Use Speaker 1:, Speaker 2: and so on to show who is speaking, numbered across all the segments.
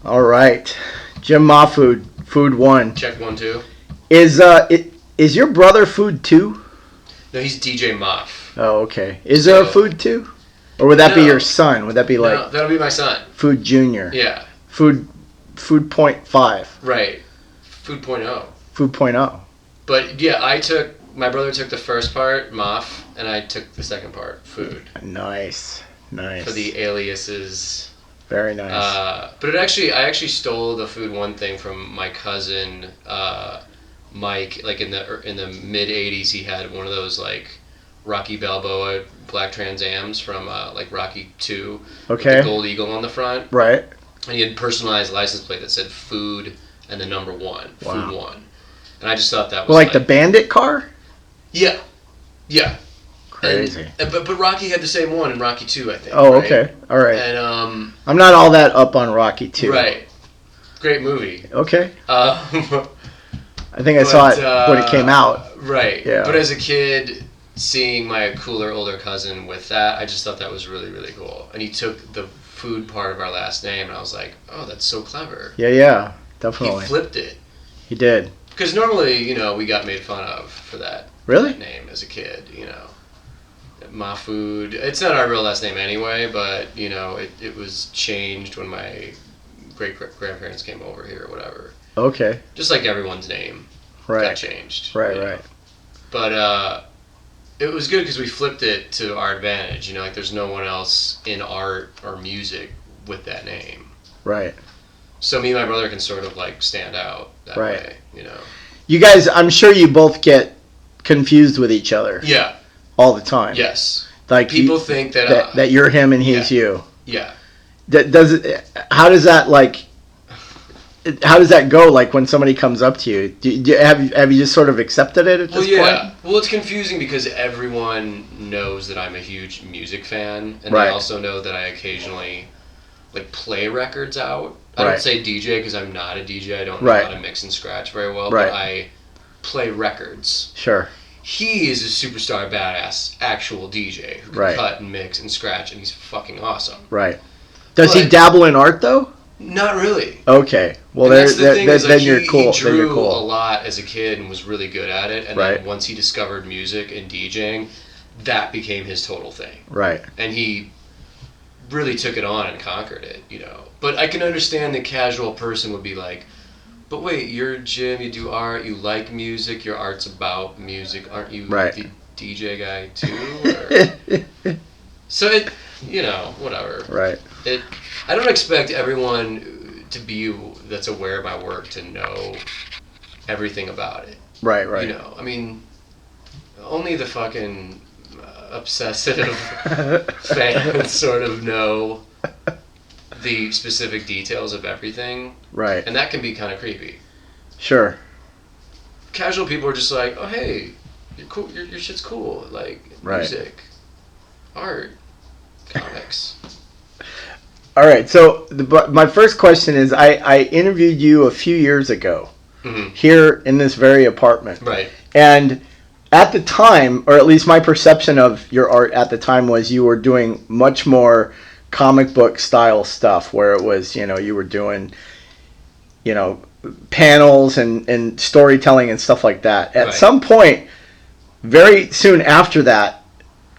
Speaker 1: All right. Jim Mahfood, Food 1.
Speaker 2: Check 1, 2.
Speaker 1: Is your brother Food 2?
Speaker 2: No, he's DJ Moff.
Speaker 1: Oh, okay. Is there a Food 2? Or would that be your son? Would that be like...
Speaker 2: No, that'll be my son.
Speaker 1: Food Junior?
Speaker 2: Yeah.
Speaker 1: Food point 5.
Speaker 2: Right. Food point oh.
Speaker 1: Food point oh.
Speaker 2: But yeah, my brother took the first part, Moff, and I took the second part, Food.
Speaker 1: Nice.
Speaker 2: For the aliases.
Speaker 1: Very nice.
Speaker 2: But I actually stole the Food 1 thing from my cousin, Mike. Like in the mid '80s, he had one of those like Rocky Balboa black Trans Ams from like Rocky 2.
Speaker 1: Okay.
Speaker 2: With the gold eagle on the front.
Speaker 1: Right.
Speaker 2: And he had a personalized license plate that said Food and the number 1,
Speaker 1: Wow.
Speaker 2: Food 1. And I just thought that was
Speaker 1: like the Bandit car?
Speaker 2: Yeah.
Speaker 1: Crazy.
Speaker 2: But Rocky had the same one in Rocky 2, I think.
Speaker 1: Oh,
Speaker 2: right?
Speaker 1: okay. All right.
Speaker 2: And
Speaker 1: I'm not all that up on Rocky 2.
Speaker 2: Right. Great movie.
Speaker 1: Okay.
Speaker 2: I
Speaker 1: think I saw it when it came out.
Speaker 2: Right.
Speaker 1: Yeah.
Speaker 2: But as a kid, seeing my cooler older cousin with that, I just thought that was really, really cool. And he took the Food part of our last name, and I was like, oh, that's so clever.
Speaker 1: Yeah, definitely.
Speaker 2: He flipped it.
Speaker 1: He did.
Speaker 2: Because normally, we got made fun of for that.
Speaker 1: Really?
Speaker 2: That name as a kid, Mahfood. It's not our real last name anyway, but, it was changed when my great-grandparents came over here or whatever.
Speaker 1: Okay.
Speaker 2: Just like everyone's name got changed.
Speaker 1: Right.
Speaker 2: But it was good because we flipped it to our advantage. Like there's no one else in art or music with that name.
Speaker 1: Right.
Speaker 2: So me and my brother can sort of like stand out that way,
Speaker 1: You guys, I'm sure you both get confused with each other.
Speaker 2: Yeah.
Speaker 1: All the time.
Speaker 2: Yes.
Speaker 1: Like
Speaker 2: people think that
Speaker 1: you're him and he's you.
Speaker 2: Yeah.
Speaker 1: How does that go? Like when somebody comes up to you, have you just sort of accepted it at this point?
Speaker 2: Well, it's confusing because everyone knows that I'm a huge music fan, and
Speaker 1: Right.
Speaker 2: they also know that I occasionally like play records out. I don't say DJ because I'm not a DJ. I don't know how to mix and scratch very well, but I play records.
Speaker 1: Sure.
Speaker 2: He is a superstar, badass, actual DJ who can cut and mix and scratch, and he's fucking awesome.
Speaker 1: Right. Does he dabble in art though?
Speaker 2: Not really.
Speaker 1: Okay. Well, then you're cool.
Speaker 2: He drew a lot as a kid and was really good at it, and then once he discovered music and DJing, that became his total thing.
Speaker 1: Right.
Speaker 2: And he really took it on and conquered it, But I can understand the casual person would be like, but wait, you're Jim, you do art, you like music, your art's about music, aren't you the DJ guy too? So it, whatever.
Speaker 1: Right.
Speaker 2: I don't expect everyone to be that's aware of my work to know everything about it.
Speaker 1: Right.
Speaker 2: I mean, only the fucking obsessive fans sort of know the specific details of everything.
Speaker 1: Right.
Speaker 2: And that can be kind of creepy.
Speaker 1: Sure.
Speaker 2: Casual people are just like, oh, hey, you're cool. Your shit's cool. Like, music, art, comics.
Speaker 1: All right. So my first question is, I interviewed you a few years ago here in this very apartment.
Speaker 2: Right.
Speaker 1: And at the time, or at least my perception of your art at the time was you were doing much more comic book style stuff where it was, you were doing, panels and storytelling and stuff like that. At some point, very soon after that,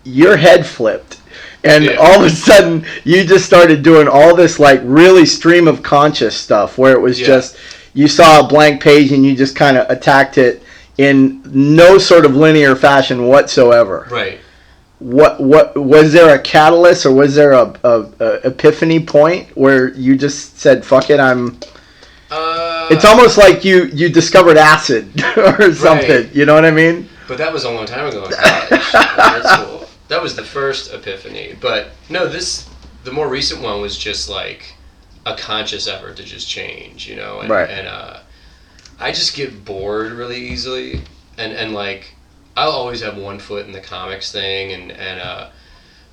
Speaker 1: your head flipped. And all of a sudden, you just started doing all this, like, really stream of conscious stuff where it was just, you saw a blank page and you just kind of attacked it in no sort of linear fashion whatsoever.
Speaker 2: Right.
Speaker 1: What was there a catalyst or was there a epiphany point where you just said, fuck it, it's almost like you discovered acid or something. Right. You know what I mean?
Speaker 2: But that was a long time ago in college. That's cool. That was the first epiphany. But no, the more recent one was just like a conscious effort to just change, And I just get bored really easily. And like, I'll always have one foot in the comics thing.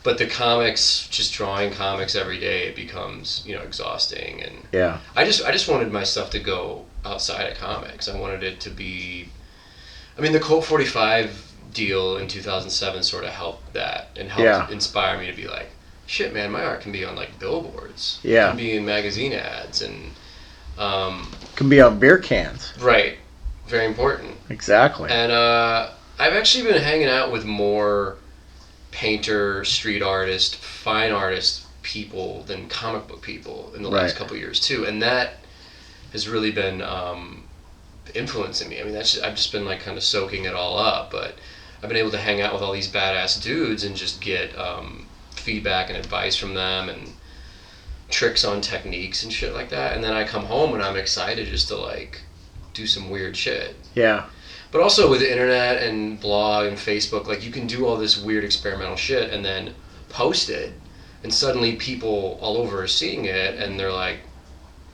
Speaker 2: But the comics, just drawing comics every day, it becomes, exhausting. And I just wanted my stuff to go outside of comics. I wanted it to be, the Colt 45 deal in 2007 sort of helped that and helped inspire me to be like, shit, man, my art can be on like billboards. It can be in magazine ads, and
Speaker 1: Can be on beer cans.
Speaker 2: Right. Very important.
Speaker 1: Exactly.
Speaker 2: And I've actually been hanging out with more painter, street artist, fine artist people than comic book people in the last couple of years too, and that has really been influencing me. I mean, I've just been like kind of soaking it all up, but I've been able to hang out with all these badass dudes and just get feedback and advice from them and tricks on techniques and shit like that. And then I come home and I'm excited just to like do some weird shit.
Speaker 1: Yeah.
Speaker 2: But also with the internet and blog and Facebook, like you can do all this weird experimental shit and then post it, and suddenly people all over are seeing it and they're like,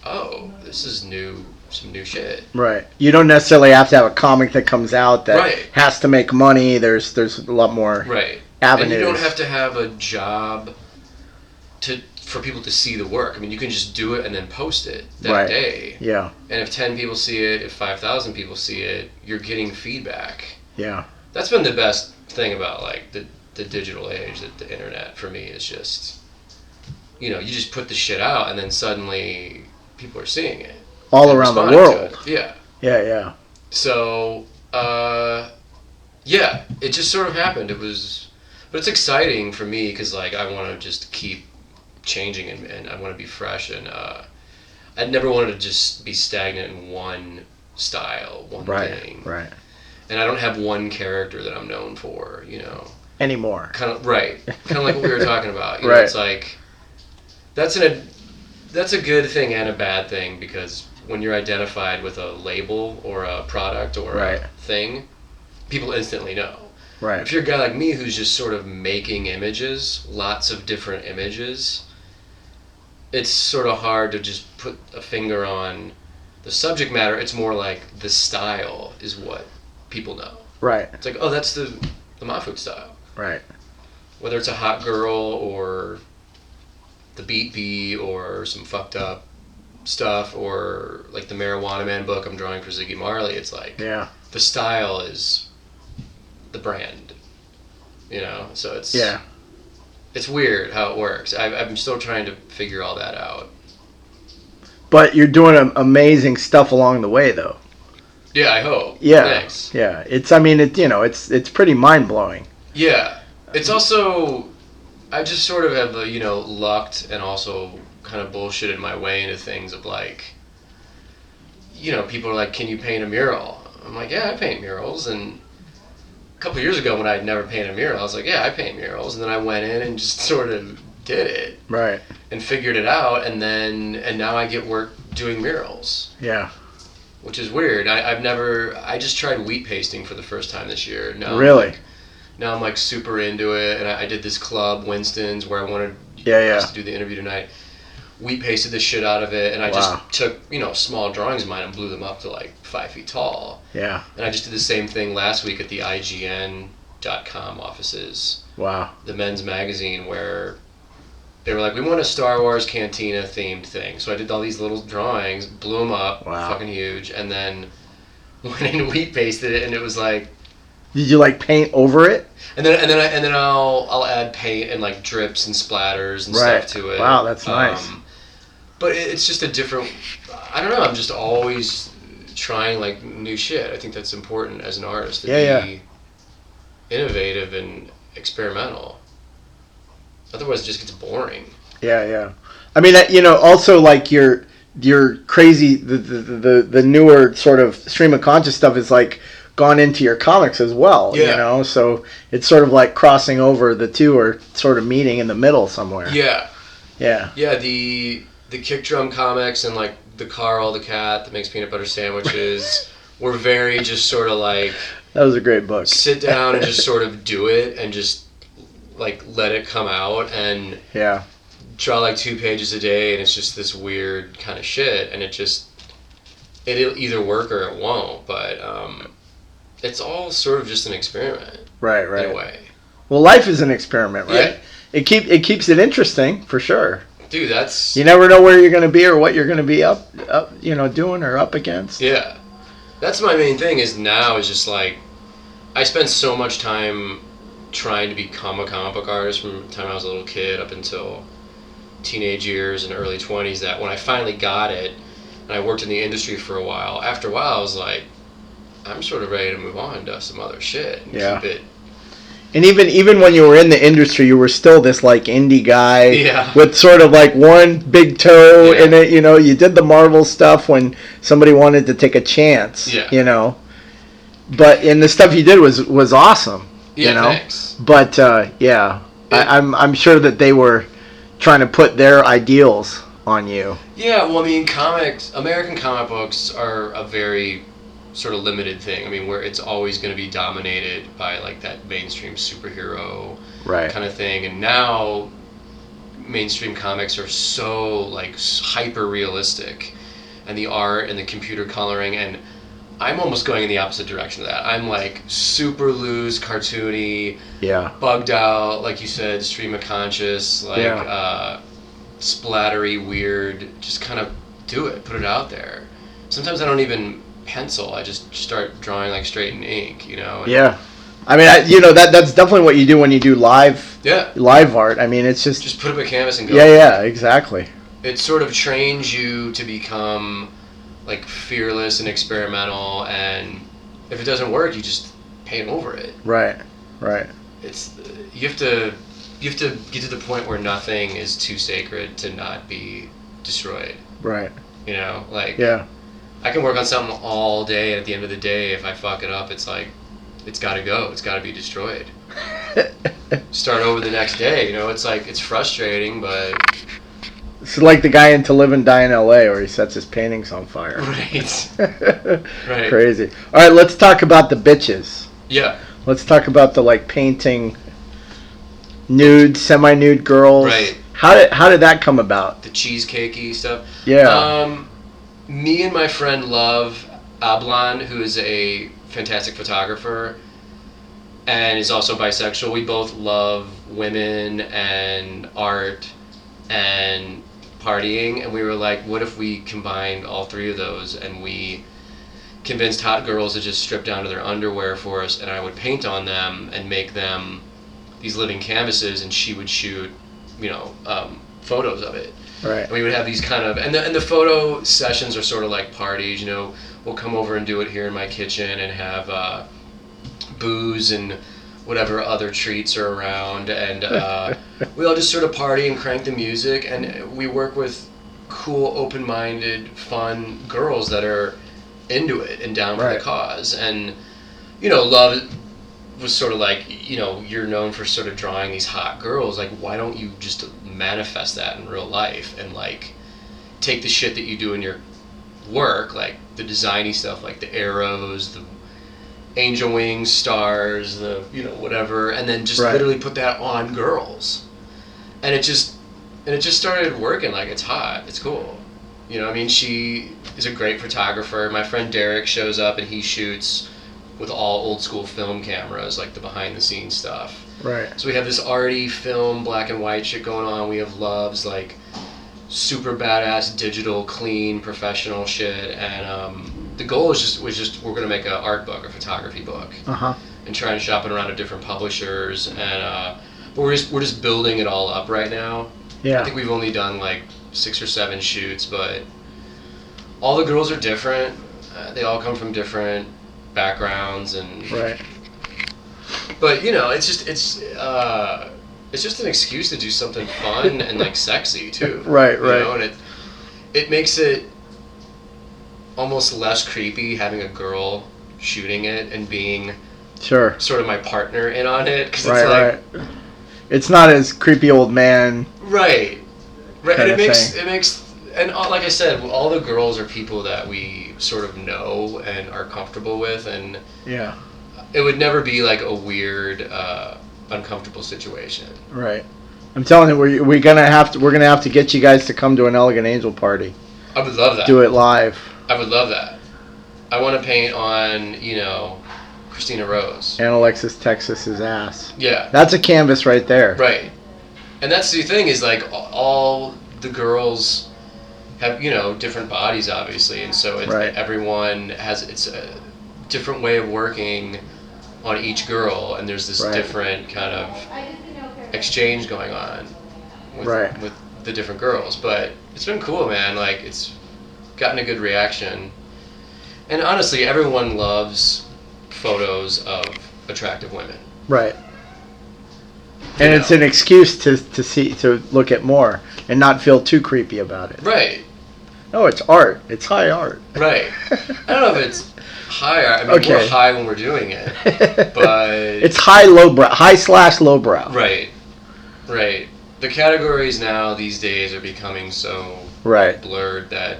Speaker 2: oh, this is new. Some new shit.
Speaker 1: Right. You don't necessarily have to have a comic that comes out that has to make money. There's a lot more avenues.
Speaker 2: And you don't have to have a job for people to see the work. I mean, you can just do it and then post it that day.
Speaker 1: Yeah.
Speaker 2: And if 10 people see it, if 5,000 people see it, you're getting feedback.
Speaker 1: Yeah.
Speaker 2: That's been the best thing about like the digital age, the internet for me is just, you just put the shit out and then suddenly people are seeing it.
Speaker 1: All around the world.
Speaker 2: Yeah.
Speaker 1: Yeah, yeah.
Speaker 2: So, it just sort of happened. But it's exciting for me because like I want to just keep changing and I want to be fresh and I never wanted to just be stagnant in one style, one thing.
Speaker 1: Right.
Speaker 2: And I don't have one character that I'm known for,
Speaker 1: Anymore.
Speaker 2: Kind of like what we were talking about.
Speaker 1: Right.
Speaker 2: It's like that's a good thing and a bad thing because when you're identified with a label or a product or a thing, people instantly know.
Speaker 1: Right.
Speaker 2: If you're a guy like me who's just sort of making images, lots of different images, it's sort of hard to just put a finger on the subject matter. It's more like the style is what people know.
Speaker 1: Right.
Speaker 2: It's like, oh, that's the Mahfood style.
Speaker 1: Right.
Speaker 2: Whether it's a hot girl or the Beat Bee or some fucked up stuff or like the Marijuana Man book I'm drawing for Ziggy Marley, it's like the style is the brand, so it's weird how it works. I'm still trying to figure all that out,
Speaker 1: but you're doing amazing stuff along the way though.
Speaker 2: I hope. Thanks.
Speaker 1: It's pretty mind-blowing.
Speaker 2: It's also I just sort of have lucked and also kind of bullshitted my way into things of like, people are like, can you paint a mural? I'm like, yeah, I paint murals. And a couple years ago when I'd never painted a mural, I was like, yeah, I paint murals. And then I went in and just sort of did it.
Speaker 1: Right.
Speaker 2: And figured it out. And now I get work doing murals.
Speaker 1: Yeah.
Speaker 2: Which is weird. I just tried wheat pasting for the first time this year.
Speaker 1: Really?
Speaker 2: Now I'm like super into it, and I did this club, Winston's, where I wanted us to do the interview tonight. Wheat pasted the shit out of it, and I just took small drawings of mine and blew them up to like 5 feet tall.
Speaker 1: Yeah.
Speaker 2: And I just did the same thing last week at the IGN.com offices.
Speaker 1: Wow.
Speaker 2: The men's magazine, where they were like, we want a Star Wars Cantina themed thing. So I did all these little drawings, blew them up, fucking huge, and then went in and wheat pasted it, and it was like.
Speaker 1: Did you like paint over it?
Speaker 2: And then I'll add paint and like drips and splatters and stuff to it.
Speaker 1: Wow, that's nice.
Speaker 2: But it's just a different. I don't know. I'm just always trying like new shit. I think that's important as an artist to be innovative and experimental. Otherwise, it just gets boring.
Speaker 1: Yeah. I mean, also like your crazy the newer sort of stream of conscious stuff is like gone into your comics as well. So it's sort of like crossing over. The two are sort of meeting in the middle somewhere.
Speaker 2: Yeah. The Kick Drum comics and like the Carl the cat that makes peanut butter sandwiches were very just sort of like.
Speaker 1: That was a great book.
Speaker 2: Sit down and just sort of do it and just like let it come out and draw like 2 pages a day, and it's just this weird kind of shit, and it'll either work or it won't, but it's all sort of just an experiment.
Speaker 1: Right.
Speaker 2: In a way.
Speaker 1: Well, life is an experiment, right? Yeah. It keeps it interesting for sure.
Speaker 2: Dude, that's.
Speaker 1: You never know where you're going to be or what you're going to be up, doing or up against.
Speaker 2: Yeah, that's my main thing. Is just like, I spent so much time trying to become a comic book artist from the time I was a little kid up until teenage years and early 20s that when I finally got it, and I worked in the industry for a while. After a while, I was like, I'm sort of ready to move on to some other shit and keep it.
Speaker 1: And even when you were in the industry, you were still this like indie guy with sort of like one big toe in it. You know, you did the Marvel stuff when somebody wanted to take a chance.
Speaker 2: Yeah.
Speaker 1: You know, and the stuff you did was awesome.
Speaker 2: Yeah,
Speaker 1: you know?
Speaker 2: Thanks.
Speaker 1: But I'm sure that they were trying to put their ideals on you.
Speaker 2: Yeah, well, I mean, American comic books are a very sort of limited thing. I mean, where it's always going to be dominated by like that mainstream superhero kind of thing. And now mainstream comics are so like hyper realistic, and the art and the computer coloring, and I'm almost going in the opposite direction of that. I'm like super loose, cartoony, bugged out, like you said, stream of conscious, like splattery, weird. Just kind of do it, put it out there. Sometimes I don't even pencil. I just start drawing like straight in ink, you know.
Speaker 1: I mean, that's definitely what you do when you do live art. I mean, it's just
Speaker 2: put up a canvas and go.
Speaker 1: Yeah, exactly.
Speaker 2: It sort of trains you to become like fearless and experimental, and if it doesn't work, you just paint over it.
Speaker 1: Right.
Speaker 2: It's you have to get to the point where nothing is too sacred to not be destroyed.
Speaker 1: Right.
Speaker 2: You know, like I can work on something all day, and at the end of the day, if I fuck it up, it's like it's got to go. It's got to be destroyed. Start over the next day. You know, it's like it's frustrating, but.
Speaker 1: It's like the guy in To Live and Die in L.A. where he sets his paintings on fire.
Speaker 2: Right.
Speaker 1: Right. Crazy. All right, let's talk about the bitches.
Speaker 2: Yeah.
Speaker 1: Let's talk about the like painting nude, semi-nude girls.
Speaker 2: Right.
Speaker 1: How did that come about?
Speaker 2: The cheesecakey stuff.
Speaker 1: Yeah.
Speaker 2: Me and my friend Love Ablan, who is a fantastic photographer and is also bisexual. We both love women and art and partying, and we were like, what if we combined all three of those, and we convinced hot girls to just strip down to their underwear for us, and I would paint on them and make them these living canvases, and she would shoot, photos of it.
Speaker 1: Right.
Speaker 2: And we would have these kind of, and the photo sessions are sort of like parties, we'll come over and do it here in my kitchen and have booze and whatever other treats are around, and we all just sort of party and crank the music, and we work with cool, open-minded, fun girls that are into it and down for the cause. And Love was sort of like, you're known for sort of drawing these hot girls, like why don't you just manifest that in real life and like take the shit that you do in your work, like the designy stuff, like the arrows, the angel wings, stars, the whatever, and then just literally put that on girls, and it just started working. Like it's hot, it's cool. She is a great photographer. My friend Derek shows up and he shoots with all old school film cameras, like the behind the scenes stuff.
Speaker 1: Right.
Speaker 2: So we have this arty film black and white shit going on. We have Love's like super badass digital clean professional shit, and the goal was just we're gonna make an art book, a photography book, and try and shop it around to different publishers, and but we're just building it all up right now.
Speaker 1: Yeah.
Speaker 2: I think we've only done like 6 or 7 shoots, but all the girls are different. They all come from different backgrounds, and but it's just an excuse to do something fun and like sexy too.
Speaker 1: Right.
Speaker 2: And it makes it almost less creepy having a girl shooting it and being sort of my partner in on it, because it's like
Speaker 1: it's not as creepy old man.
Speaker 2: Right. And it makes and like I said, all the girls are people that we sort of know and are comfortable with, and it would never be like a weird uncomfortable situation. Right.
Speaker 1: I'm telling you, we're gonna have to get you guys to come to an Elegant Angel party.
Speaker 2: I would love that.
Speaker 1: Do it live.
Speaker 2: I would love that. I want to paint on, Christina Rose.
Speaker 1: And Alexis Texas's ass.
Speaker 2: Yeah.
Speaker 1: That's a canvas right there.
Speaker 2: Right. And that's the thing is, like, all the girls have, different bodies, obviously. And so everyone has it's a different way of working on each girl. And there's this different kind of exchange going on with the different girls. But it's been cool, man. Like, it's gotten a good reaction. And honestly, everyone loves photos of attractive women.
Speaker 1: Right. And it's an excuse to look at more and not feel too creepy about it.
Speaker 2: Right.
Speaker 1: No, it's art. It's high art.
Speaker 2: Right. I don't know if it's high art. I mean, we're high when we're doing it, but
Speaker 1: it's high/lowbrow.
Speaker 2: Right. Right. The categories now these days are becoming so blurred that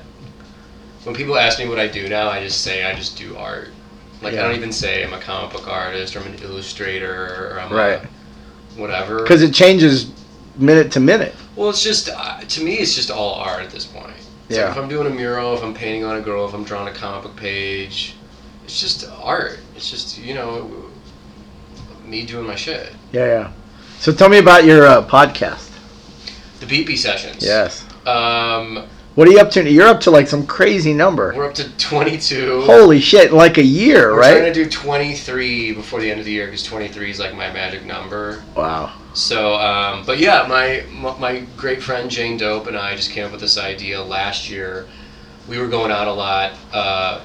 Speaker 2: when people ask me what I do now, I just say I just do art. Like, I don't even say I'm a comic book artist or I'm an illustrator or I'm a whatever.
Speaker 1: Because it changes minute to minute.
Speaker 2: Well, it's just, to me, it's just all art at this point. It's like if I'm doing a mural, if I'm painting on a girl, if I'm drawing a comic book page, it's just art. It's just, me doing my shit.
Speaker 1: Yeah. So tell me about your podcast.
Speaker 2: The BP Sessions.
Speaker 1: Yes. What are you up to? You're up to like some crazy number.
Speaker 2: We're up to 22.
Speaker 1: Holy shit, like a year, right?
Speaker 2: We're trying to do 23 before the end of the year because 23 is like my magic number.
Speaker 1: Wow.
Speaker 2: So, but yeah, my great friend Jane Dope and I just came up with this idea last year. We were going out a lot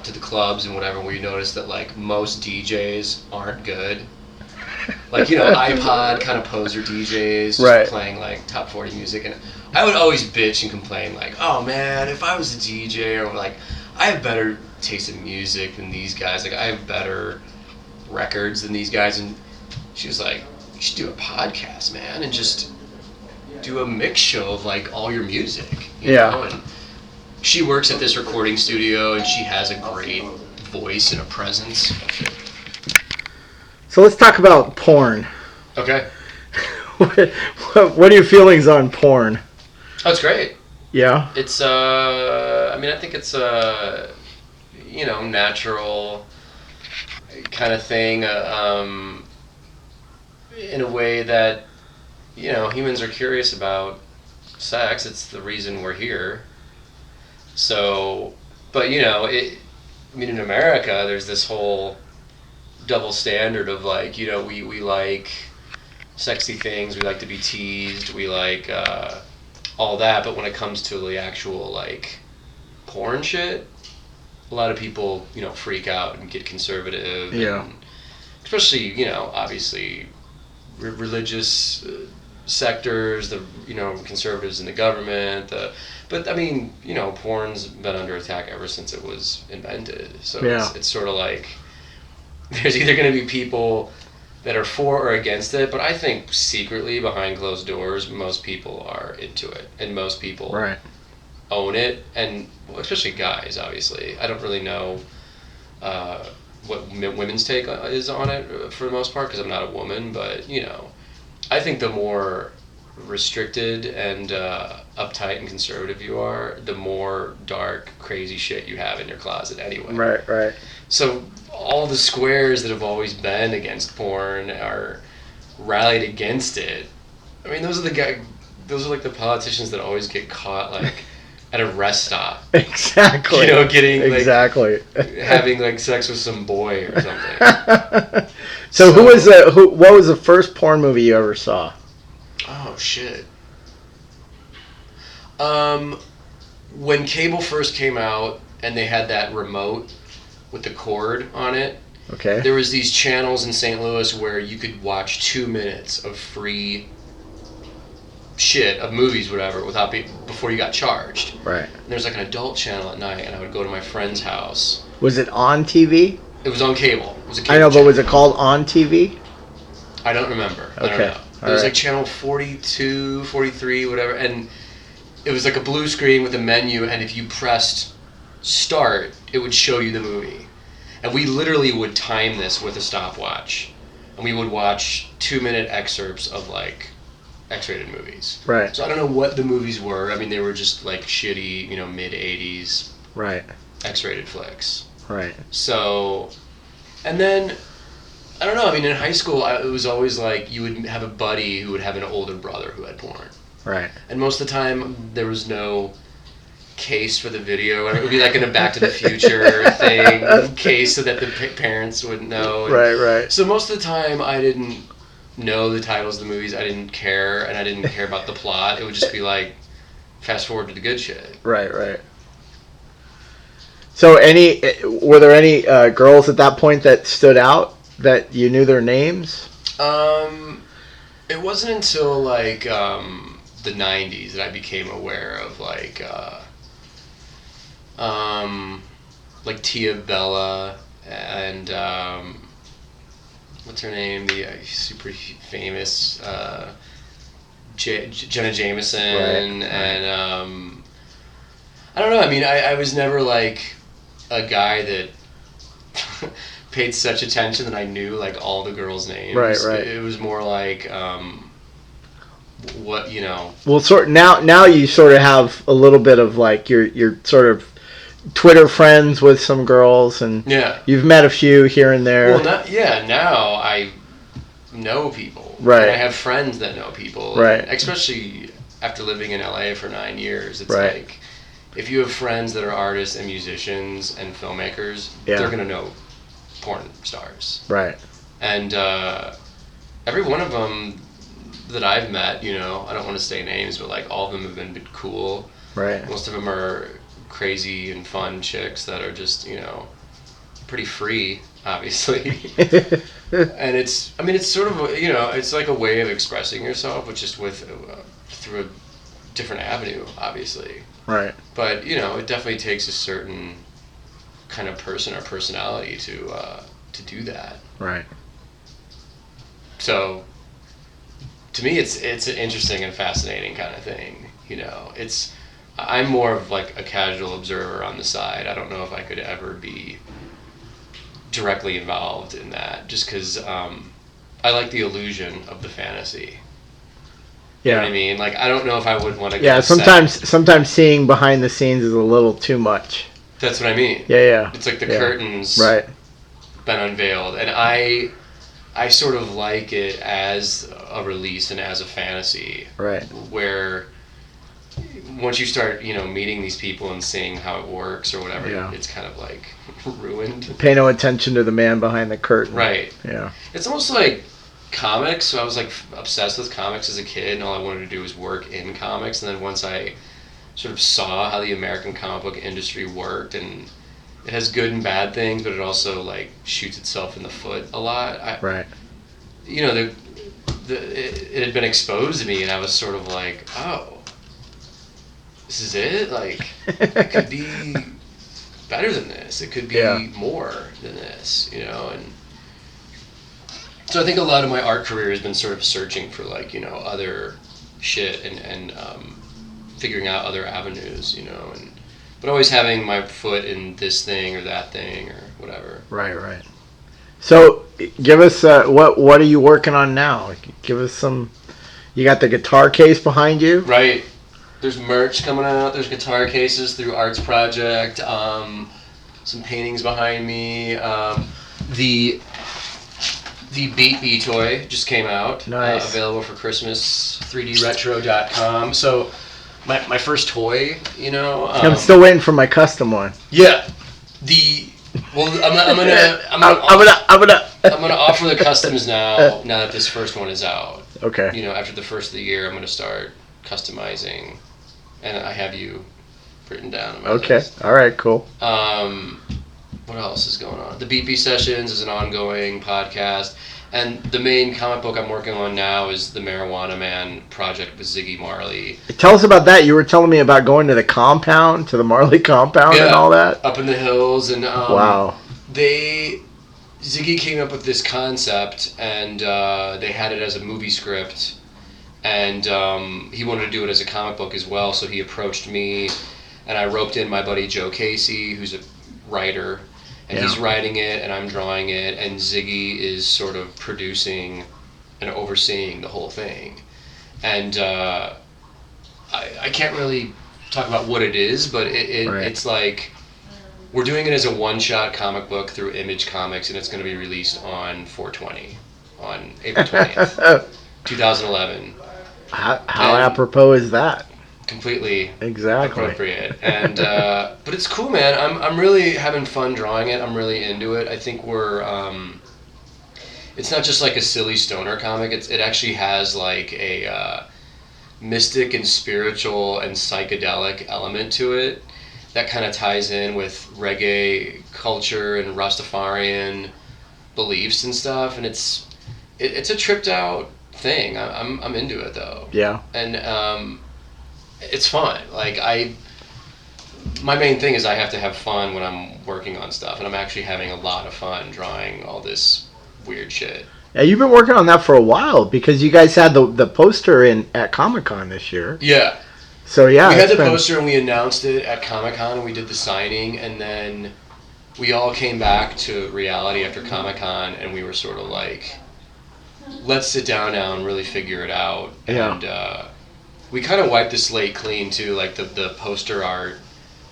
Speaker 2: to the clubs and whatever. We noticed that like most DJs aren't good. Like, iPod kind of poser DJs just playing like top 40 music, and I would always bitch and complain like, oh man, if I was a DJ, or like, I have better taste in music than these guys, like I have better records than these guys. And she was like, you should do a podcast, man, and just do a mix show of like all your music, you know? And she works at this recording studio and she has a great voice and a presence.
Speaker 1: So let's talk about porn.
Speaker 2: Okay.
Speaker 1: What are your feelings on porn?
Speaker 2: Oh, it's great.
Speaker 1: Yeah.
Speaker 2: It's I think it's natural kind of thing, in a way that, humans are curious about sex. It's the reason we're here. So, but in America, there's this whole double standard of like, we like sexy things, we like to be teased, we like all that, but when it comes to the actual like porn shit, a lot of people freak out and get conservative. And especially obviously religious sectors, the conservatives in the government, but I mean porn's been under attack ever since it was invented, so it's sort of like there's either going to be people that are for or against it, but I think secretly behind closed doors most people are into it, and most people own it, and especially guys. Obviously, I don't really know what women's take is on it for the most part because I'm not a woman, but I think the more restricted and uptight and conservative you are, the more dark, crazy shit you have in your closet anyway.
Speaker 1: Right.
Speaker 2: So all the squares that have always been against porn are rallied against it. I mean, those are like the politicians that always get caught like at a rest stop.
Speaker 1: Exactly.
Speaker 2: Getting like having like sex with some boy or something.
Speaker 1: So what was the first porn movie you ever saw?
Speaker 2: Oh shit. When cable first came out and they had that remote with the cord on it, there was these channels in St. Louis where you could watch 2 minutes of free shit of movies, whatever, before you got charged.
Speaker 1: Right.
Speaker 2: And there was like an adult channel at night, and I would go to my friend's house.
Speaker 1: Was it on TV?
Speaker 2: It was on cable. It was a cable
Speaker 1: I know, but
Speaker 2: channel.
Speaker 1: was it called on TV?
Speaker 2: I don't remember.
Speaker 1: Okay.
Speaker 2: I don't know. It was like channel 42, 43, whatever, and it was like a blue screen with a menu, and if you pressed start, it would show you the movie. And we literally would time this with a stopwatch, and we would watch 2-minute excerpts of like X-rated movies.
Speaker 1: Right.
Speaker 2: So I don't know what the movies were. I mean, they were just like shitty, mid-80s X-rated flicks.
Speaker 1: Right.
Speaker 2: So, and then, I don't know, I mean, in high school, it was always like you would have a buddy who would have an older brother who had porn.
Speaker 1: Right.
Speaker 2: And most of the time, there was no case for the video. It would be like in a Back to the Future thing, case so that the parents wouldn't know.
Speaker 1: Right.
Speaker 2: So most of the time, I didn't know the titles of the movies. I didn't care, and I didn't care about the plot. It would just be like, fast forward to the good shit.
Speaker 1: Right. So were there any girls at that point that stood out that you knew their names?
Speaker 2: It wasn't until like the '90s that I became aware of like Tia Bella and what's her name? The super famous Jenna Jameson,
Speaker 1: right.
Speaker 2: And I don't know. I mean, I was never like a guy that paid such attention that I knew like all the girls' names.
Speaker 1: Right.
Speaker 2: It was more like what you know.
Speaker 1: Well, now you sort of have a little bit of like you're sort of Twitter friends with some girls, and you've met a few here and there.
Speaker 2: Well, now I know people.
Speaker 1: Right.
Speaker 2: And I have friends that know people.
Speaker 1: Right.
Speaker 2: Especially after living in LA for 9 years, it's
Speaker 1: right.
Speaker 2: like if you have friends that are artists and musicians and filmmakers, they're gonna know porn stars.
Speaker 1: Right.
Speaker 2: And every one of them that I've met, you know, I don't want to say names, but like all of them have been cool.
Speaker 1: Right.
Speaker 2: Most of them are crazy and fun chicks that are just, you know, pretty free, obviously. And it's sort of, you know, it's like a way of expressing yourself, but just through a different avenue, obviously.
Speaker 1: Right.
Speaker 2: But, you know, it definitely takes a certain kind of person or personality to do that.
Speaker 1: Right.
Speaker 2: So, to me, it's an interesting and fascinating kind of thing. You know, I'm more of like a casual observer on the side. I don't know if I could ever be directly involved in that, just because I like the illusion of the fantasy. You know what I mean? Like, I don't know if I would want to.
Speaker 1: Yeah, sometimes seeing behind the scenes is a little too much.
Speaker 2: That's what I mean.
Speaker 1: Yeah.
Speaker 2: It's like the curtains been unveiled, and I sort of like it as a release and as a fantasy.
Speaker 1: Right.
Speaker 2: Where once you start, you know, meeting these people and seeing how it works or whatever, it's kind of like ruined.
Speaker 1: Pay no attention to the man behind the curtain.
Speaker 2: Right.
Speaker 1: Yeah.
Speaker 2: It's almost like comics. So I was like obsessed with comics as a kid, and all I wanted to do was work in comics. And then once I sort of saw how the American comic book industry worked, and it has good and bad things, but it also like shoots itself in the foot a lot.
Speaker 1: Right.
Speaker 2: You know, it had been exposed to me, and I was sort of like, oh, this is it? Like, it could be better than this. It could be more than this, you know? And so I think a lot of my art career has been sort of searching for, like, you know, other shit and figuring out other avenues, you know? But always having my foot in this thing or that thing or whatever.
Speaker 1: Right. So, give us, what are you working on now? Give us some, you got the guitar case behind you?
Speaker 2: Right. There's merch coming out. There's guitar cases through Arts Project. Some paintings behind me. The Beat Me toy just came out.
Speaker 1: Nice.
Speaker 2: Available for Christmas. 3dretro.com. So my first toy, you know.
Speaker 1: I'm still waiting for my custom one.
Speaker 2: Yeah. I'm gonna offer the customs now that this first one is out.
Speaker 1: Okay.
Speaker 2: You know, after the first of the year, I'm gonna start customizing, and I have you written down on my list.
Speaker 1: All right, cool.
Speaker 2: What else is going on? The BP Sessions is an ongoing podcast, and the main comic book I'm working on now is the Marijuana Man project with Ziggy Marley.
Speaker 1: Tell us about that. You were telling me about going to the Marley compound and all that.
Speaker 2: Up in the hills, and
Speaker 1: wow.
Speaker 2: Ziggy came up with this concept, and they had it as a movie script. And he wanted to do it as a comic book as well, so he approached me, and I roped in my buddy Joe Casey, who's a writer, and he's writing it, and I'm drawing it, and Ziggy is sort of producing and overseeing the whole thing. And I can't really talk about what it is, but it's like we're doing it as a one-shot comic book through Image Comics, and it's going to be released on 4/20, on April 20th, 2011.
Speaker 1: How apropos is that?
Speaker 2: Completely
Speaker 1: exactly
Speaker 2: appropriate. And but it's cool, man. I'm really having fun drawing it. I'm really into it. I think we're it's not just like a silly stoner comic. It actually has like a mystic and spiritual and psychedelic element to it. that kind of ties in with reggae culture and Rastafarian beliefs and stuff, and it's a tripped out thing. I'm into it though.
Speaker 1: Yeah.
Speaker 2: And it's fun. Like my main thing is I have to have fun when I'm working on stuff, and I'm actually having a lot of fun drawing all this weird shit.
Speaker 1: Yeah, you've been working on that for a while because you guys had the poster at Comic-Con this year.
Speaker 2: Yeah.
Speaker 1: So yeah,
Speaker 2: we had the poster and we announced it at Comic-Con and we did the signing, and then we all came back to reality after Comic-Con and we were sort of like, let's sit down now and really figure it out. And we kind of wiped the slate clean too, like the poster art.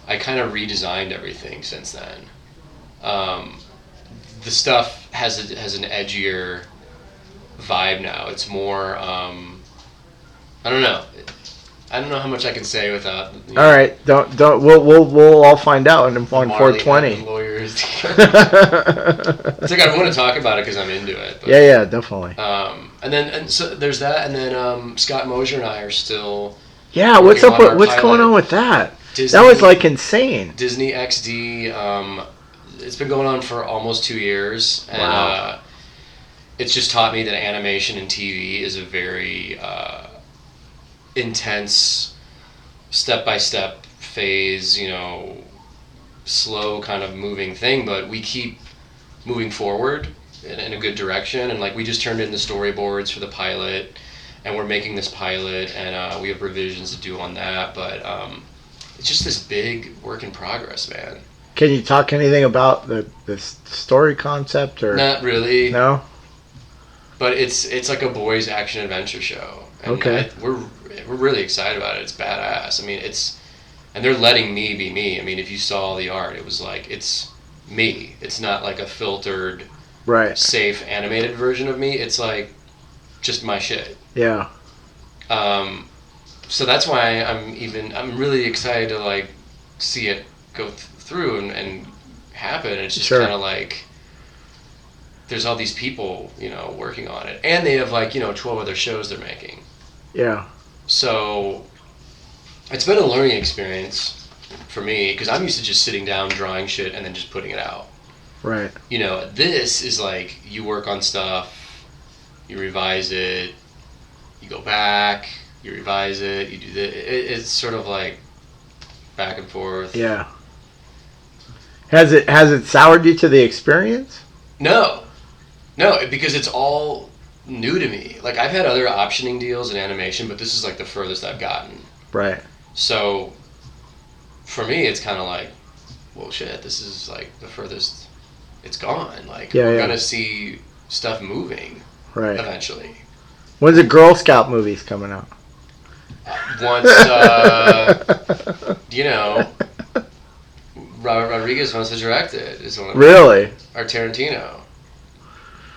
Speaker 2: I kind of redesigned everything since then. The stuff has an edgier vibe now. It's more, I don't know. I don't know how much I can say without.
Speaker 1: All right, don't. We'll all find out on 420.
Speaker 2: Lawyers. It's like I want to talk about it because I'm into it. But,
Speaker 1: yeah, definitely.
Speaker 2: And so there's that, and then Scott Mosier and I are still.
Speaker 1: Yeah, what's going on with that?
Speaker 2: Disney,
Speaker 1: that was like insane.
Speaker 2: Disney XD. It's been going on for almost 2 years, and
Speaker 1: wow.
Speaker 2: It's just taught me that animation and TV is a very intense, step-by-step phase, slow kind of moving thing, but we keep moving forward in a good direction. And like we just turned in the storyboards for the pilot, and we're making this pilot, and we have revisions to do on that, but it's just this big work in progress, man.
Speaker 1: Can you talk anything about the story concept or
Speaker 2: not really?
Speaker 1: No.
Speaker 2: But it's like a boys action adventure show. And
Speaker 1: okay.
Speaker 2: We're really excited about it. It's badass. I mean, and they're letting me be me. I mean, if you saw the art, it was like it's me. It's not like a filtered,
Speaker 1: right,
Speaker 2: safe animated version of me. It's like just my shit.
Speaker 1: Yeah.
Speaker 2: So that's why I'm really excited to like see it go through and happen. It's just kind of like there's all these people, working on it, and they have like 12 other shows they're making.
Speaker 1: Yeah.
Speaker 2: So it's been a learning experience for me because I'm used to just sitting down, drawing shit, and then just putting it out.
Speaker 1: Right.
Speaker 2: This is like you work on stuff, you revise it, you go back, you revise it, you do this. It's sort of like back and forth.
Speaker 1: Yeah. Has it soured you to the experience?
Speaker 2: No, because it's all new to me. Like I've had other optioning deals in animation, but this is like the furthest I've gotten.
Speaker 1: Right.
Speaker 2: So for me, it's kind of like, well, shit, this is like the furthest it's gone. Like we're gonna see stuff moving.
Speaker 1: Right.
Speaker 2: Eventually.
Speaker 1: When's the Girl Scout movies coming out?
Speaker 2: Once, Robert Rodriguez wants to direct it. Is one of
Speaker 1: really?
Speaker 2: Or Tarantino.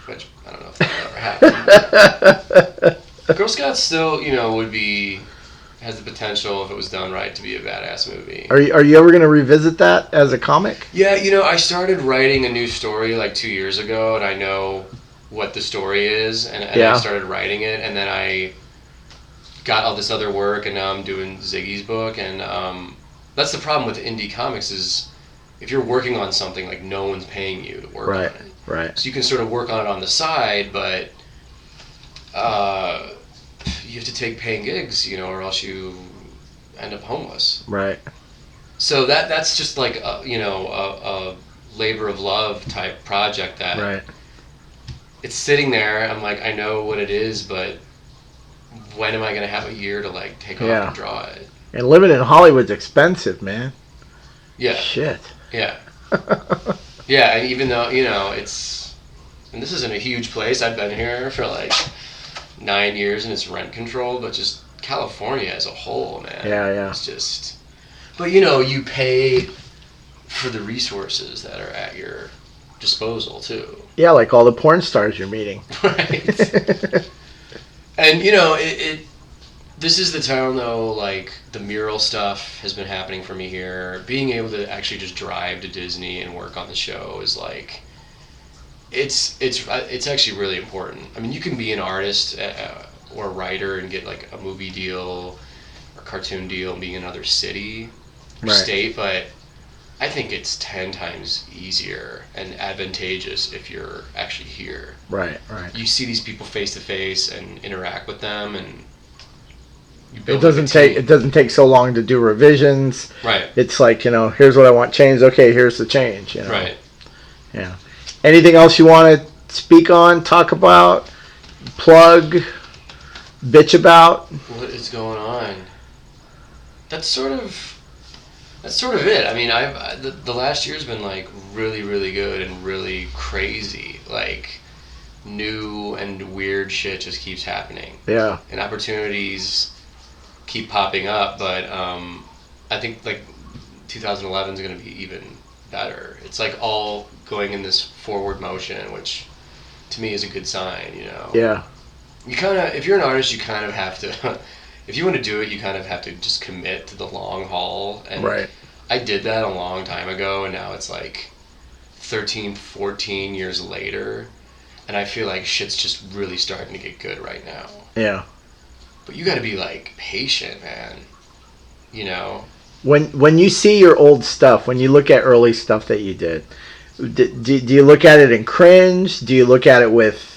Speaker 2: Which, I don't know if that ever happened. Girl Scouts still, has the potential, if it was done right, to be a badass movie.
Speaker 1: Are you ever going to revisit that as a comic?
Speaker 2: Yeah, I started writing a new story like 2 years ago, and I know what the story is, and I started writing it, and then I got all this other work, and now I'm doing Ziggy's book, and that's the problem with indie comics is if you're working on something, like no one's paying you to work on it.
Speaker 1: Right.
Speaker 2: So you can sort of work on it on the side, but you have to take paying gigs, or else you end up homeless.
Speaker 1: Right.
Speaker 2: So that's just like a labor of love type project that it's sitting there. I'm like, I know what it is, but when am I going to have a year to like take off and draw it?
Speaker 1: And living in Hollywood's expensive, man.
Speaker 2: Yeah.
Speaker 1: Shit.
Speaker 2: Yeah. Yeah, and even though, and this isn't a huge place. I've been here for like 9 years and it's rent controlled, but just California as a whole, man.
Speaker 1: Yeah.
Speaker 2: It's just, but you pay for the resources that are at your disposal too.
Speaker 1: Yeah, like all the porn stars you're meeting.
Speaker 2: Right. And this is the town though, like the mural stuff has been happening for me here. Being able to actually just drive to Disney and work on the show is like, it's actually really important. I mean, you can be an artist or a writer and get like a movie deal or cartoon deal and be in another city or state, but I think it's 10 times easier and advantageous if you're actually here.
Speaker 1: Right.
Speaker 2: You see these people face to face and interact with them, and
Speaker 1: it doesn't take so long to do revisions.
Speaker 2: Right.
Speaker 1: It's like, here's what I want changed. Okay, here's the change.
Speaker 2: Right.
Speaker 1: Yeah. Anything else you want to speak on, talk about, plug, bitch about?
Speaker 2: What is going on? That's sort of it. I mean, the last year's been like really, really good and really crazy. Like, new and weird shit just keeps happening.
Speaker 1: Yeah.
Speaker 2: And opportunities keep popping up, but I think like 2011 is going to be even better. It's like all going in this forward motion, which to me is a good sign.
Speaker 1: Yeah.
Speaker 2: You kind of, if you're an artist, you kind of have to. If you want to do it, you kind of have to just commit to the long haul. And
Speaker 1: right.
Speaker 2: I did that a long time ago, and now it's like 13, 14 years later, and I feel like shit's just really starting to get good right now.
Speaker 1: Yeah.
Speaker 2: But you got to be like patient, man.
Speaker 1: When you see your old stuff, when you look at early stuff that you did, do you look at it and cringe? Do you look at it with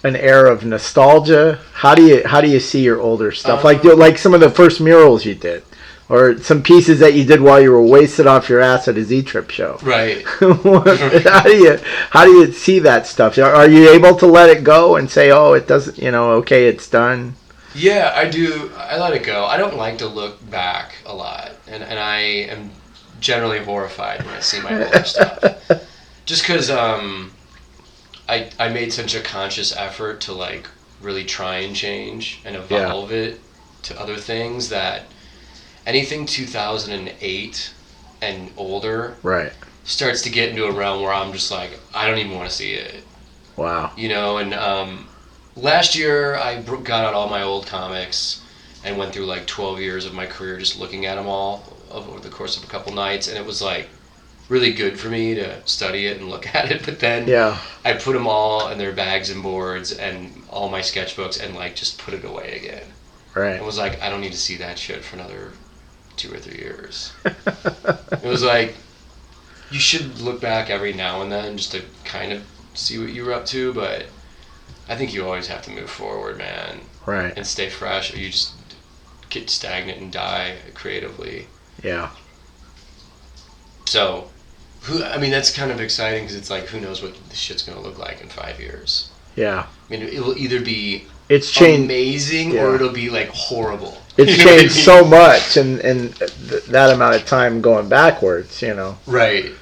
Speaker 1: an air of nostalgia? How do you see your older stuff? Like some of the first murals you did, or some pieces that you did while you were wasted off your ass at a Z-Trip show.
Speaker 2: Right.
Speaker 1: How do you see that stuff? Are you able to let it go and say, oh, it doesn't, okay, it's done?
Speaker 2: Yeah, I do. I let it go. I don't like to look back a lot, and I am generally horrified when I see my older stuff. Just because I made such a conscious effort to like really try and change and evolve it to other things that anything 2008 and older starts to get into a realm where I'm just like, I don't even want to see it.
Speaker 1: Wow.
Speaker 2: And last year I got out all my old comics and went through like 12 years of my career just looking at them all over the course of a couple nights, and it was like really good for me to study it and look at it. But then I put them all in their bags and boards and all my sketchbooks and like just put it away again.
Speaker 1: Right.
Speaker 2: It was like, I don't need to see that shit for another 2 or 3 years. It was like, you should look back every now and then just to kind of see what you were up to, but I think you always have to move forward, man.
Speaker 1: Right.
Speaker 2: And stay fresh, or you just get stagnant and die creatively.
Speaker 1: Yeah.
Speaker 2: So, that's kind of exciting because it's like, who knows what this shit's going to look like in 5 years.
Speaker 1: Yeah.
Speaker 2: I mean, it will either be
Speaker 1: amazing
Speaker 2: or it'll be like horrible.
Speaker 1: It's changed so much in that amount of time going backwards,
Speaker 2: Right.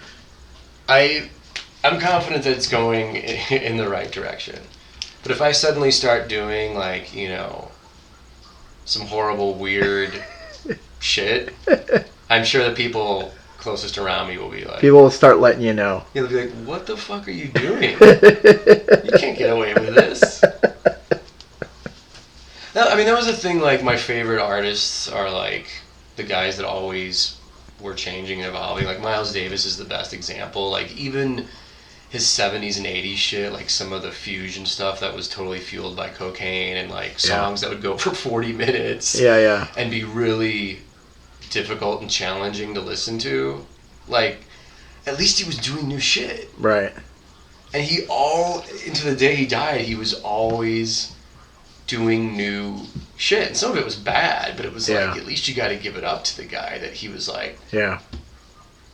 Speaker 2: I'm confident that it's going in the right direction. But if I suddenly start doing like, some horrible, weird shit, I'm sure the people closest around me will be like...
Speaker 1: People will start letting you know.
Speaker 2: They'll be like, what the fuck are you doing? You can't get away with this. That was the thing, like, my favorite artists are, like, the guys that always were changing and evolving. Like, Miles Davis is the best example. Like, even his 70s and 80s shit, like, some of the fusion stuff that was totally fueled by cocaine and, like, songs that would go for 40 minutes.
Speaker 1: Yeah.
Speaker 2: And be really difficult and challenging to listen to. Like, at least he was doing new shit.
Speaker 1: Right.
Speaker 2: And into the day he died, he was always doing new shit. And some of it was bad, but it was like, at least you got to give it up to the guy that he was like,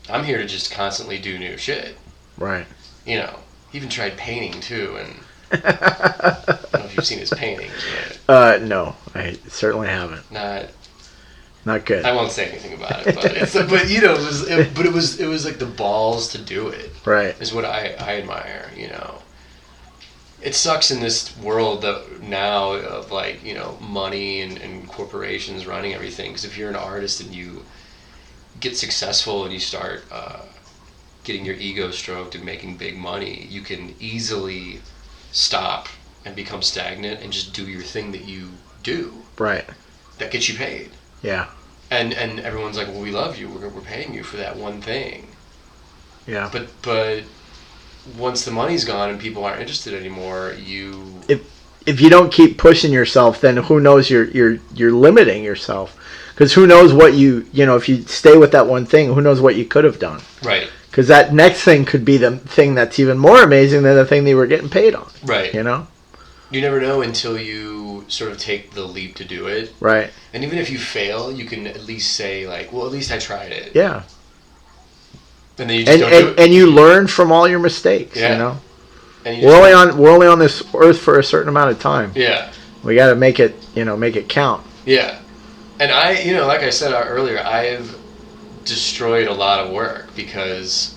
Speaker 2: I'm here to just constantly do new shit.
Speaker 1: Right.
Speaker 2: He even tried painting too, and I don't know if you've seen his paintings. But
Speaker 1: no, I certainly haven't. Not good.
Speaker 2: I won't say anything about it, but it was like the balls to do it.
Speaker 1: Right.
Speaker 2: Is what I admire. It sucks in this world now of like money and corporations running everything. Because if you're an artist and you get successful and you start getting your ego stroked and making big money, you can easily stop and become stagnant and just do your thing that you do.
Speaker 1: Right.
Speaker 2: That gets you paid.
Speaker 1: Yeah.
Speaker 2: And everyone's like, well, we love you. We're paying you for that one thing.
Speaker 1: Yeah.
Speaker 2: But once the money's gone and people aren't interested anymore,
Speaker 1: if you don't keep pushing yourself, then who knows, you're limiting yourself. Because who knows what if you stay with that one thing, who knows what you could have done.
Speaker 2: Right.
Speaker 1: Because that next thing could be the thing that's even more amazing than the thing they were getting paid on.
Speaker 2: Right.
Speaker 1: You know?
Speaker 2: You never know until you sort of take the leap to do it.
Speaker 1: Right.
Speaker 2: And even if you fail, you can at least say, like, well, at least I tried it.
Speaker 1: Yeah.
Speaker 2: And then you just don't do it.
Speaker 1: And you learn from all your mistakes,
Speaker 2: yeah.
Speaker 1: you know?
Speaker 2: And
Speaker 1: we're only on this earth for a certain amount of time.
Speaker 2: Yeah.
Speaker 1: We got to make it count.
Speaker 2: Yeah. And like I said earlier, I've destroyed a lot of work because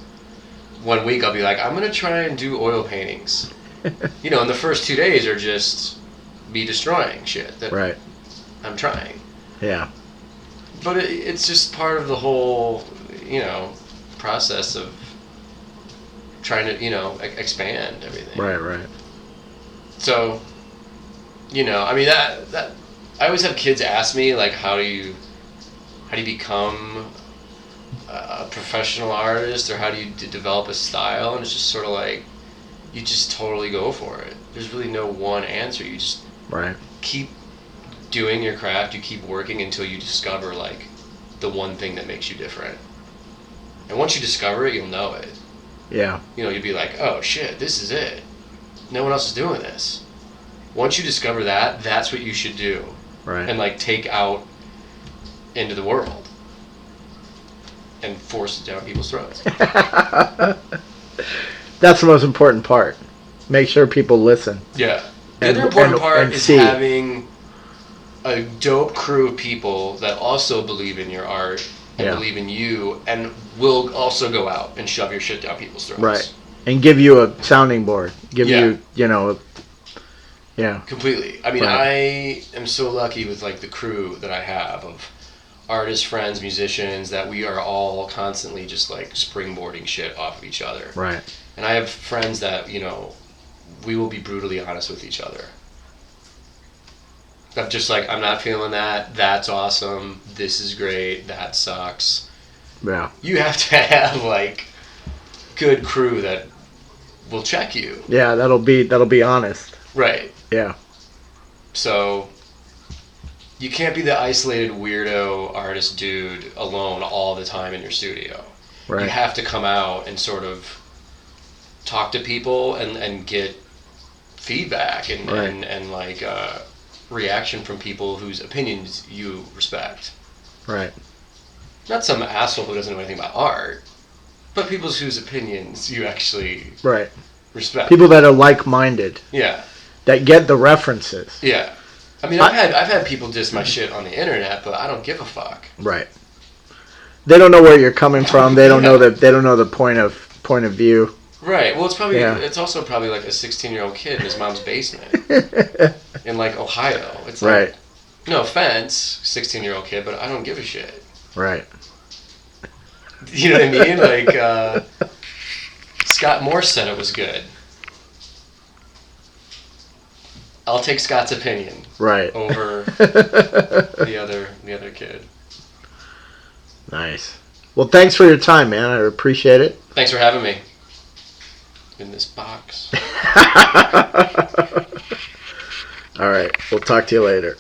Speaker 2: one week I'll be like, I'm going to try and do oil paintings. And the first 2 days are just me destroying shit that
Speaker 1: right.
Speaker 2: I'm trying.
Speaker 1: Yeah.
Speaker 2: But it's just part of the whole, process of trying to, expand everything.
Speaker 1: Right.
Speaker 2: So, that I always have kids ask me, like, how do you become a professional artist, or how do you develop a style? And it's just sort of like, you just totally go for it. There's really no one answer. You just keep doing your craft. You keep working until you discover, like, the one thing that makes you different. And once you discover it, you'll know it.
Speaker 1: Yeah.
Speaker 2: You'll be like, oh shit, this is it. No one else is doing this. Once you discover that, that's what you should do.
Speaker 1: Right.
Speaker 2: And, like, take out into the world and force it down people's throats.
Speaker 1: That's the most important part. Make sure people listen.
Speaker 2: Yeah. The other important part is having a dope crew of people that also believe in your art and believe in you and will also go out and shove your shit down people's throats. Right.
Speaker 1: And give you a sounding board. Yeah.
Speaker 2: Completely. I mean, I am so lucky with, like, the crew that I have of artists, friends, musicians, that we are all constantly just, like, springboarding shit off of each other.
Speaker 1: Right.
Speaker 2: And I have friends that, we will be brutally honest with each other. I'm just like, I'm not feeling that. That's awesome. This is great. That sucks.
Speaker 1: Yeah.
Speaker 2: You have to have, like, good crew that will check you.
Speaker 1: Yeah, that'll be honest.
Speaker 2: Right.
Speaker 1: Yeah.
Speaker 2: So you can't be the isolated weirdo artist dude alone all the time in your studio. Right. You have to come out and sort of talk to people and get feedback and like reaction from people whose opinions you respect.
Speaker 1: Right.
Speaker 2: Not some asshole who doesn't know anything about art, but people whose opinions you actually respect.
Speaker 1: People that are like-minded.
Speaker 2: Yeah.
Speaker 1: That get the references.
Speaker 2: Yeah. I mean, I've had people diss my shit on the internet, but I don't give a fuck.
Speaker 1: Right. They don't know where you're coming from. They don't know the point of view.
Speaker 2: Right. Well, it's also probably like a 16-year-old kid in his mom's basement in, like, Ohio. It's like, no offense, 16-year-old kid, but I don't give a shit.
Speaker 1: Right.
Speaker 2: You know what I mean? Like, Scott Morse said it was good. I'll take Scott's opinion.
Speaker 1: Right.
Speaker 2: Over the other kid.
Speaker 1: Nice. Well, thanks for your time, man. I appreciate it.
Speaker 2: Thanks for having me. In this box.
Speaker 1: All right. We'll talk to you later.